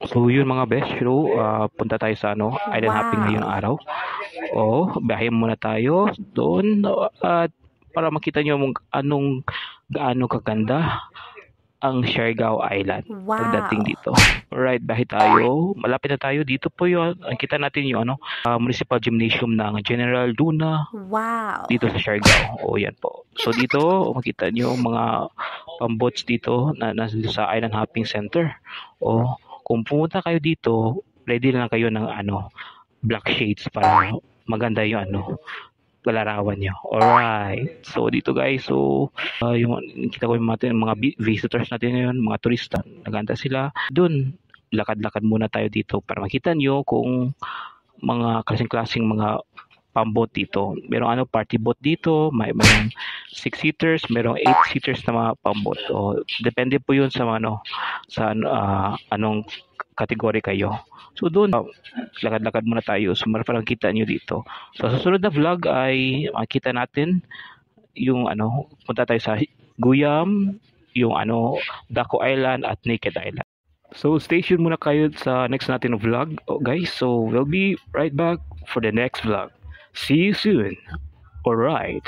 So yun mga best, punta tayo sa island hopping ngayong Wow. araw. O, biyahe muna tayo doon at para makita nyo gaano kaganda ang Siargao Island pagdating Wow. dito. Alright, biyahe tayo. Malapit na tayo. Dito po yun. Kita natin yung Municipal Gymnasium ng General Luna Wow. dito sa Siargao. O yan po. So dito, makita nyo mga pambots dito nasa sa Island Hopping Center. O kung pumunta kayo dito, ready na lang kayo ng black shades para maganda yung kalarawan nyo. Alright. So dito guys, yung kita ko yung mga visitors natin ngayon, mga turista, naganda sila. Doon, lakad-lakad muna tayo dito para makita nyo kung mga klaseng-klaseng mga pambot dito. Merong party boat dito, merong 6-seaters, merong 8-seaters na mga pambot. O, depende po yun sa anong kategory kayo. So doon, lakad-lakad muna tayo. So parang kita nyo dito. So sa susunod na vlog ay makita natin yung punta tayo sa Guyam, yung Daco Island at Naked Island. So stay tuned muna kayo sa next natin na vlog, guys. So we'll be right back for the next vlog. See you soon. Alright.